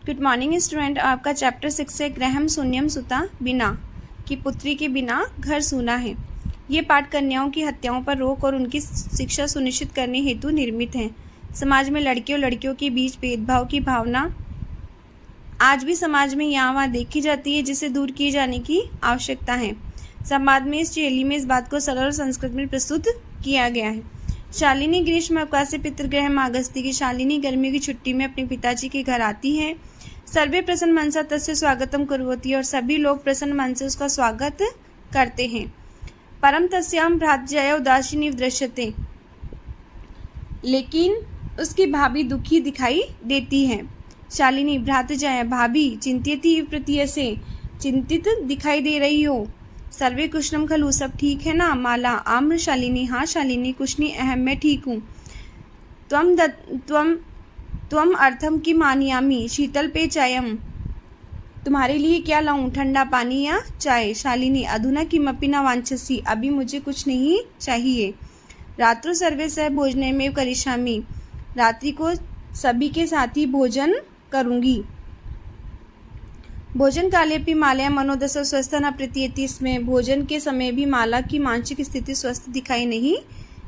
Good morning student. आपका chapter 6 है Graham शून्यम सुता बिना की पुत्री के बिना घर सूना है। ये पाठ कन्याओं की हत्याओं पर रोक और उनकी शिक्षा सुनिश्चित करने हेतु निर्मित है। समाज में लड़के और लड़कियों के बीच भेदभाव की भावना आज भी समाज में यहाँ वहाँ देखी जाती है, जिसे दूर किए जाने की आवश्यकता है। संवाद में इस शैली में इस बात को सरल और संस्कृत में प्रस्तुत किया गया है। शालिनी ग्रीष्म अवकाशे पितृगृह मागस्ती की शालिनी गर्मियों की छुट्टी में अपने पिताजी के घर आती है। सर्वे प्रसन्न मनसा तस्य स्वागतम कुर्वती, और सभी लोग प्रसन्न मन से उसका स्वागत करते हैं। परम तस्याम भ्रातृजया उदासीनी दृश्यते, लेकिन उसकी भाभी दुखी दिखाई देती है। शालिनी भ्रातृजया भाभी चिंत्यति प्रतीय से चिंतित दिखाई दे रही हो। सर्वे कुशलम खलु, सब ठीक है ना। माला आम्र शालिनी, हाँ शालिनी कुशनी अहम, मैं ठीक हूँ। त्वम अर्थम की मानियामी शीतल पे चायम, तुम्हारे लिए क्या लाऊं, ठंडा पानी या चाय। शालिनी अधुना किमपि न वांछसी, अभी मुझे कुछ नहीं चाहिए। रात्रौ सर्वे सह भोजने में करिष्यामि, रात्रि को सभी के साथ ही भोजन करूंगी। भोजन काले भी मालया मनोदश स्वस्थ न प्रतीयति, इसमें भोजन के समय भी माला की मानसिक स्थिति स्वस्थ दिखाई नहीं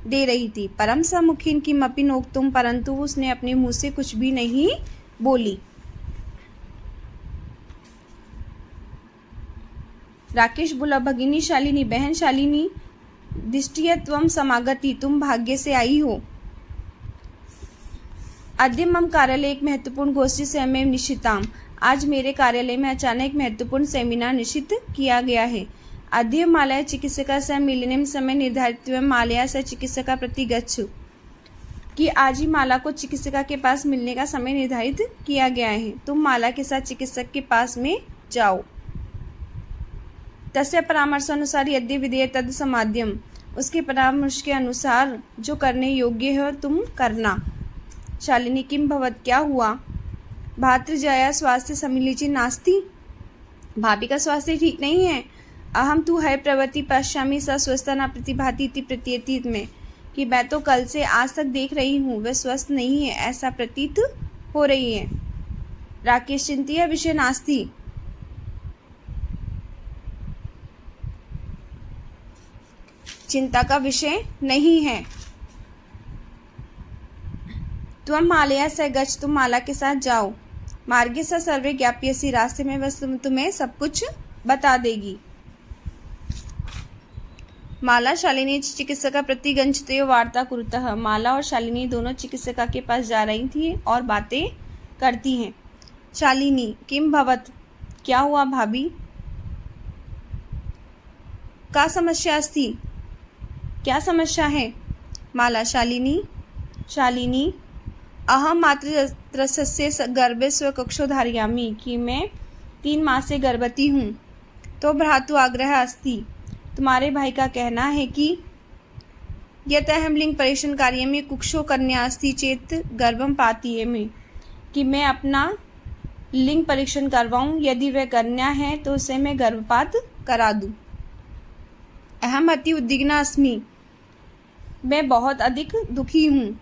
दे रही थी। परम सम्मुखीन की मपी नोकतुम, परंतु उसने अपने मुंह से कुछ भी नहीं बोली। राकेश बोला, भगिनी शालिनी, बहन शालिनी, दिष्टिय त्वम समागति, तुम भाग्य से आई हो। अद्य मम कार्यालय एक महत्वपूर्ण गोष्ठी स्वयं निश्चिताम, आज मेरे कार्यालय में अचानक महत्वपूर्ण सेमिनार निश्चित किया गया है। अद्य मालया चिकित्सका सह मिलने समय निर्धारित मालया सह चिकित्सका प्रति गच्छु, कि आज ही माला को चिकित्सका के पास मिलने का समय निर्धारित किया गया है। तुम माला के साथ चिकित्सक के पास में जाओ। तस्य परामर्श अनुसार यद्य विधेय तद समाध्यम, उसके परामर्श के अनुसार जो करने योग्य है तुम करना। शालिनी किम भवत, क्या हुआ। भातृजया स्वास्थ्य समिलीचि नास्ति, भाभी का स्वास्थ्य ठीक नहीं है। अहम तु है प्रवृत्ति पश्यामी स स्वस्था न प्रतिभाति इति प्रतीयति में, कि मैं तो कल से आज तक देख रही हूँ वह स्वस्थ नहीं है, ऐसा प्रतीत हो रही है। राकेश चिंतिया विषय नास्ति, चिंता का विषय नहीं है। तुम मालया से गच्छ, तुम माला के साथ जाओ। मार्गे स सर्वे ज्ञाप्यसि, रास्ते में बस तुम्हें सब कुछ बता देगी। माला शालिनी चिकित्सका प्रति गंछतयो वार्ता कुरुतः, माला और शालिनी दोनों चिकित्सका के पास जा रही थी और बातें करती हैं। शालिनी किम भवत, क्या हुआ भाभी। का समस्या अस्ति, क्या समस्या है। माला शालिनी अहम मातृत्रस्य गर्भे स्वकक्षो धारयामि, कि मैं 3 मास से गर्भवती हूँ। तो भ्रातु आग्रह अस्ति, तुम्हारे भाई का कहना है कि यत अहम लिंग परीक्षण कार्य में कुक्षो कन्या अस्ति चेत गर्भम पाती में, कि मैं अपना लिंग परीक्षण करवाऊँ, यदि वह कन्या है तो उसे मैं गर्भपात करा दूँ। अहम अति उद्विग्ना अस्मि, मैं बहुत अधिक दुखी हूँ।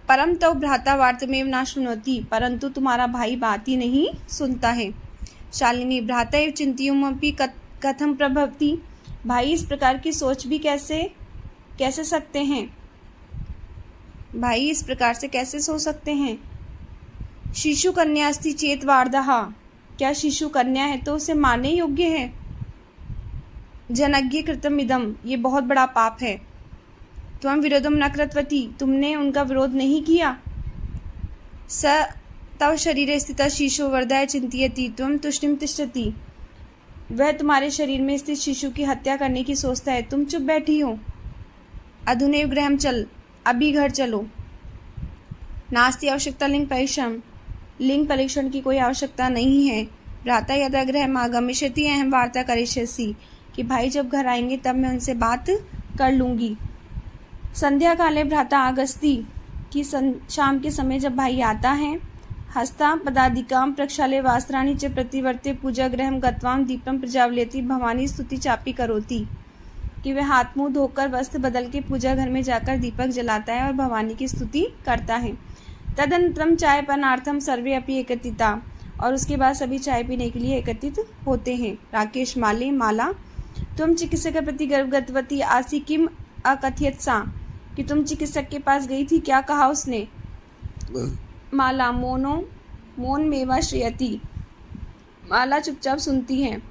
परम तो भ्राता वार्तमेव ना शुनोति, परंतु तुम्हारा भाई बात ही नहीं सुनता है। शालिनी भ्राता एव चिंतयुमपि कथम प्रभवति, भाई इस प्रकार की सोच भी कैसे सकते हैं, भाई इस प्रकार से कैसे सोच सकते हैं। शिशु कन्या अस्ति चेत वार्धहा, क्या शिशु कन्या है तो उसे मारने योग्य है। जनज्ञ कृतम इदम, ये बहुत बड़ा पाप है। त्वं विरोधम न कृतवती, तुमने उनका विरोध नहीं किया। स तव शरीरे स्थिता शिशु वर्धाय चिंतयति त्वं तुष्टिम तिष्ठति, वह तुम्हारे शरीर में स्थित शिशु की हत्या करने की सोचता है, तुम चुप बैठी हो। अधुनैव गृहं चल, अभी घर चलो। नास्ति आवश्यकता लिंग परीक्षण, लिंग परीक्षण की कोई आवश्यकता नहीं है। भ्राता यदा गृहम् आगमिष्यति अहं वार्ता करिष्यसि, कि भाई जब घर आएंगे तब मैं उनसे बात कर लूँगी। संध्या काले भ्राता आगस्ती, कि शाम के समय जब भाई आता है। हस्ता पदाधिकाम प्रक्षाले वास्त्राणि च प्रतिवर्ते पूजा गृहं गत्वां दीपम प्रज्वालयति भवानी स्तुति चापी करोति, कि वह हाथ मुंह धोकर वस्त्र बदल के पूजा घर में जाकर दीपक जलाता है और भवानी की स्तुति करता है। तदनंतरम चाय पानार्थम सर्वे अपि एकत्रिता, और उसके बाद सभी चाय पीने के लिए एकत्रित होते हैं। राकेश माले माला तुम चिकित्सक के प्रति गर्भवती आसी किम अकथयत सा, कि तुम चिकित्सक के पास गई थी, क्या कहा उसने? माला मौन मेवा श्रेयति, माला चुपचाप सुनती है।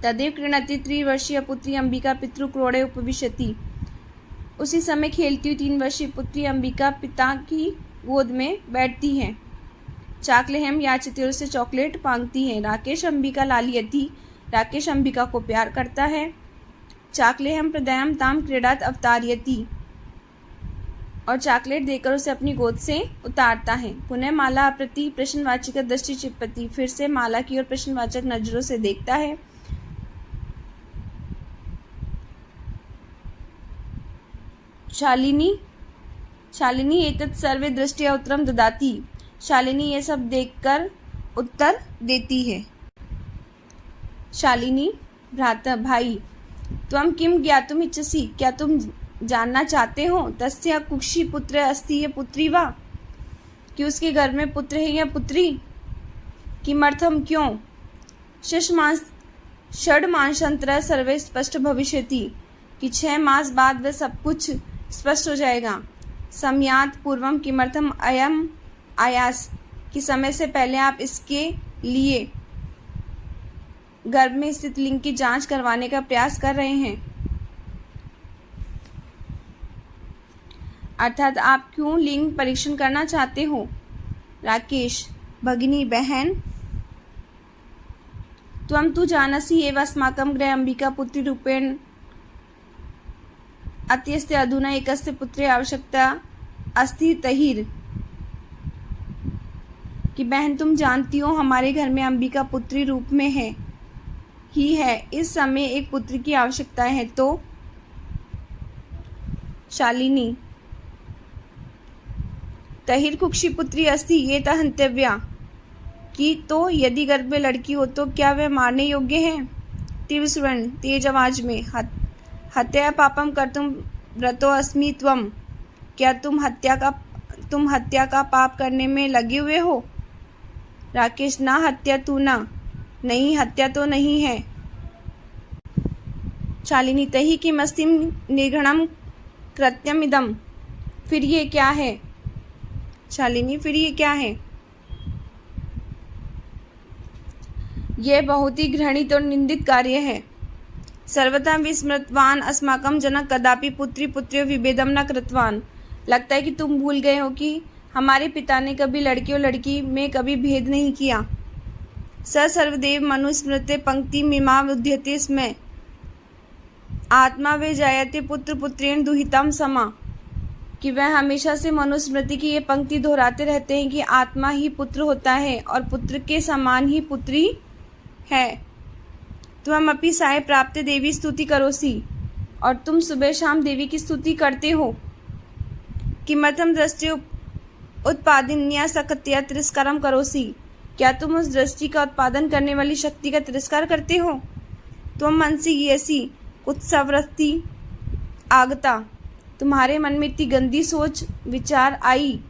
तदेव क्रीणति 3 वर्षीय पुत्री अंबिका पितृक्रोड़े उपविशति, उसी समय खेलती हुई 3 वर्षीय पुत्री अंबिका पिता की गोद में बैठती है। चाकलेहम याचती और उससे चॉकलेट मांगती है। राकेश अंबिका लालियति, राकेश अंबिका को प्यार करता है। चाकलेहम प्रदयम ताम क्रीडात अवतारयति, और चॉकलेट देकर उसे अपनी गोद से उतारता है। पुनः माला प्रति प्रश्नवाचक दृष्टि चिपति, फिर से माला की ओर प्रश्नवाचक नजरों से देखता है। शालिनी एतत् सर्वे दृष्टिया उत्तरम ददाति, शालिनी ये सब देखकर उत्तर देती है। शालिनी भ्राता भाई, त्वं किम ज्ञातुम इच्छसि, क्या तुम जानना चाहते हो? तस्य कुक्षी पुत्र अस्ति या पुत्री वा, कि उसके घर में पुत्र है या पुत्री? किमर्थम क्यों? षड्मासांतर सर्वे स्पष्ट भविष्यति, कि 6 मास बाद वह सब कुछ स्पष्ट हो जाएगा। समयात पूर्वम किमर्थम अयम आयास, कि समय से पहले आप इसके लिए गर्भ में स्थित लिंग की जांच करवाने का प्रयास कर रहे हैं। अर्थात आप क्यों लिंग परीक्षण करना चाहते हो? राकेश भगिनी बहन, त्वं तु जानसि एव अस्माकं गृहे अंबिका पुत्री रूपेण अत्यस्ते अधुना एकस्य पुत्रे आवश्यकता अस्ति तहिर, कि बहन तुम जानती हो हमारे घर में अंबिका पुत्री रूप में है इस समय एक पुत्र की आवश्यकता है। तो शालिनी तहिर कुक्षी पुत्री अस्ति ये हंतव्या, कि तो यदि गर्भ में लड़की हो तो क्या वह मारने योग्य है? तीव्र स्वर्ण तेज आवाज में, हत्या पापम कर्तुम व्रतो अस्मि त्वम, क्या तुम हत्या का पाप करने में लगे हुए हो? राकेश ना हत्या तू ना, नहीं हत्या तो नहीं है। शालिनी तहि किमस्तिम निर्घणम कृत्यम इदम, फिर ये क्या है? शालिनी फिर ये क्या है? यह बहुत ही घृणित और निंदित कार्य है। सर्वथा विस्मृतवान अस्माकं जनक कदापि पुत्री पुत्र्यो विभेदम न कृतवान, लगता है कि तुम भूल गए हो कि हमारे पिता ने कभी लड़की और लड़की में कभी भेद नहीं किया। स सर्वदेव मनुस्मृते पंक्ति मीमा उद्यते स्म, आत्मा वे जायते पुत्र पुत्रेण दुहितम समा, कि वह हमेशा से मनुस्मृति की ये पंक्ति दोहराते रहते हैं कि आत्मा ही पुत्र होता है और पुत्र के समान ही पुत्री है। तुम अपनी साय प्राप्त देवी स्तुति करोसी, और तुम सुबह शाम देवी की स्तुति करते हो। किमर्थम दृष्टि उत्पादन्या सकत्या तिरस्कारम करोसी, क्या तुम उस दृष्टि का उत्पादन करने वाली शक्ति का तिरस्कार करते हो? तुम मनसी येसी कुत्सवृत्ति आगता, तुम्हारे मन में इतनी गंदी सोच विचार आई।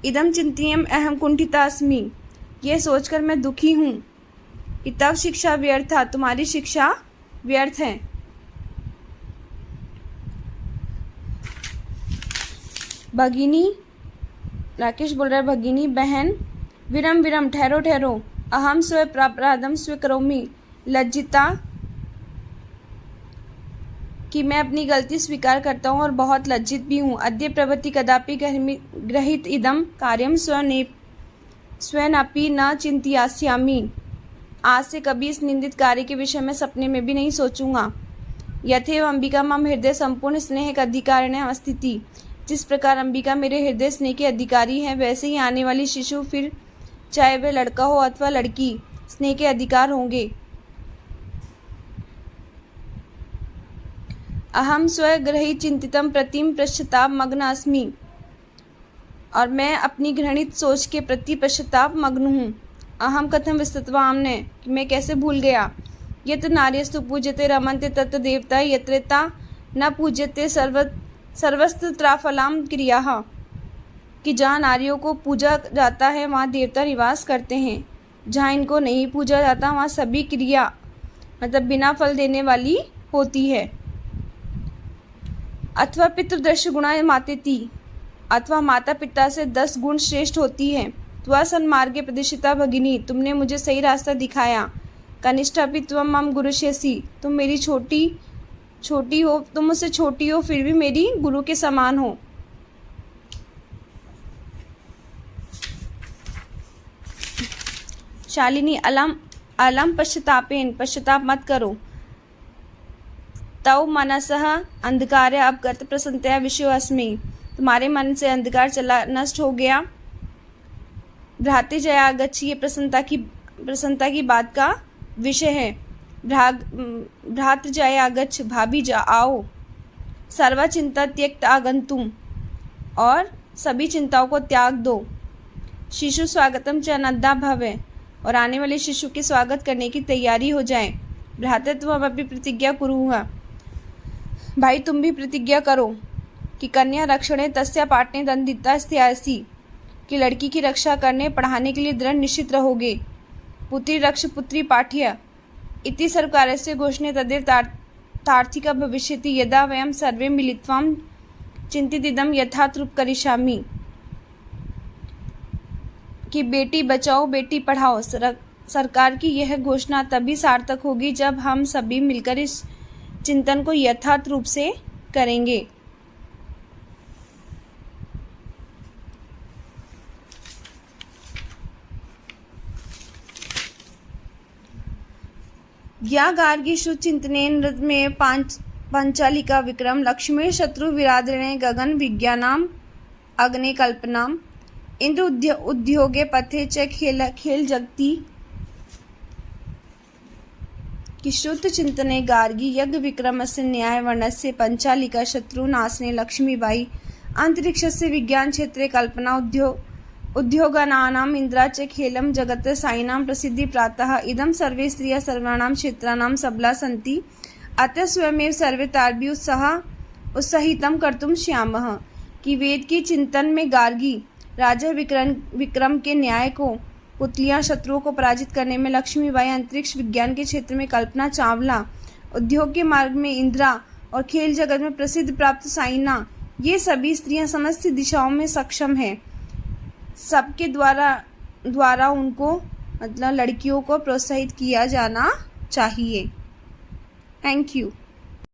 इदम चिंतयम अहम कुंठिता अस्मि, यह सोचकर मैं दुखी हूँ। कि तब शिक्षा व्यर्था, तुम्हारी शिक्षा व्यर्थ है। भगिनी, राकेश बोल रहा है भगिनी बहन, विरम विरम ठहरो ठहरो, अहम स्व प्रापराधम स्वीकरोमि, लज्जिता, कि मैं अपनी गलती स्वीकार करता हूँ और बहुत लज्जित भी हूँ। अद्य प्रभृति कदापि गृहीत इदम कार्यम स्वयनपि न चिंतयास्यामि, आज से कभी इस निंदित कार्य के विषय में सपने में भी नहीं सोचूंगा। यथेव अंबिका मम हृदय संपूर्ण स्नेह का अधिकारिण्य अस्तिति, जिस प्रकार अंबिका मेरे हृदय स्नेह के अधिकारी हैं, वैसे ही आने वाली शिशु, फिर चाहे वह लड़का हो अथवा लड़की, स्नेह के अधिकार होंगे। अहम स्वग्रही चिंतितम प्रतिम पश्चाताप मग्न अस्मि, और मैं अपनी घृणित सोच के प्रति पश्चाताप मग्न हूँ। अहम कथम विस्तृतवामने, कि मैं कैसे भूल गया। यत नार्यस्तु पूज्यते रमन्ते तत् देवता, यत्रेता न पूज्यते सर्वस्त्राफलाम क्रिया, कि जहाँ नारियों को पूजा जाता है वहाँ देवता निवास करते हैं, जहाँ इनको नहीं पूजा जाता वहाँ सभी क्रिया मतलब बिना फल देने वाली होती है। अथवा पितृदृश्य गुणा मातेति, अथवा माता पिता से 10 गुण श्रेष्ठ होती है। त्वा सन्मार्गे प्रदिशिता भगिनी, तुमने मुझे सही रास्ता दिखाया। कनिष्ठापि त्वं मम गुरुष्यसि, तुम मेरी छोटी हो, तुम मुझसे छोटी हो फिर भी मेरी गुरु के समान हो। शालिनी अलम पश्चातापेन, पश्चाताप मत करो। तव मनसः अंधकार्य अपगत प्रसन्नतया विषयो अस्मि, तुम्हारे मन से अंधकार चला नष्ट हो गया। भ्राते जयागच्छ, ये प्रसन्नता की बात का विषय है। भ्रातृ जयागच्छ, भाभी जा आओ। सर्व चिंता त्यक्त आगंतुम, और सभी चिंताओं को त्याग दो। शिशु स्वागतम च अनद्धा भवे, और आने वाले शिशु के स्वागत करने की तैयारी हो जाए। भ्राते त्वम् अपि प्रतिज्ञा कुरुः, भाई तुम भी प्रतिज्ञा करो कि कन्या रक्षणे तस्या पाटने दंडिता स्थियासि, कि लड़की की रक्षा करने पढ़ाने के लिए दृढ़ निश्चित रहोगे। पुत्री रक्ष पुत्री पाठ्य इति सर्वकारस्य घोषणे तदेव तार्थिक भविष्यति, यदा वयं सर्वे मिलित्वा चिंतितिदं यथारूप करिष्यामि, कि बेटी बचाओ बेटी पढ़ाओ सरकार की यह घोषणा तभी सार्थक होगी जब हम सभी मिलकर इस चिंतन को यथार्थ रूप से करेंगे। या गार्गी शुचिंतनेन नृत में पांचालिका विक्रम लक्ष्मी शत्रु विरादृणे गगन विज्ञानाम अग्ने कल्पनाम इंद्र उद्योगे पथे च खेल जगती, कि शुद्ध चिंतने गार्गी यज्ञ विक्रमस्य न्याय वर्णस्य पंचालिका शत्रु नाशने लक्ष्मीबाई अंतरिक्षस्य विज्ञान क्षेत्रे कल्पना उद्योगानाम् इंद्रा च खेलम जगत साइनां प्रसिद्धि प्रातः इदं सर्वे स्त्रियः सर्वाणां क्षेत्राणां सबला सन्ति, अतः स्वयमेव सर्वे तार्भि उत्साहितं कर्तुं श्यामः, कि वेद के चिंतन में गार्गी राजा विक्रम के न्याय को, पुतलियां शत्रुओं को पराजित करने में लक्ष्मीबाई, अंतरिक्ष विज्ञान के क्षेत्र में कल्पना चावला, उद्योग के मार्ग में इंदिरा और खेल जगत में प्रसिद्ध प्राप्त साइना, ये सभी स्त्रियां समस्त दिशाओं में सक्षम हैं। सबके द्वारा उनको मतलब लड़कियों को प्रोत्साहित किया जाना चाहिए। Thank you.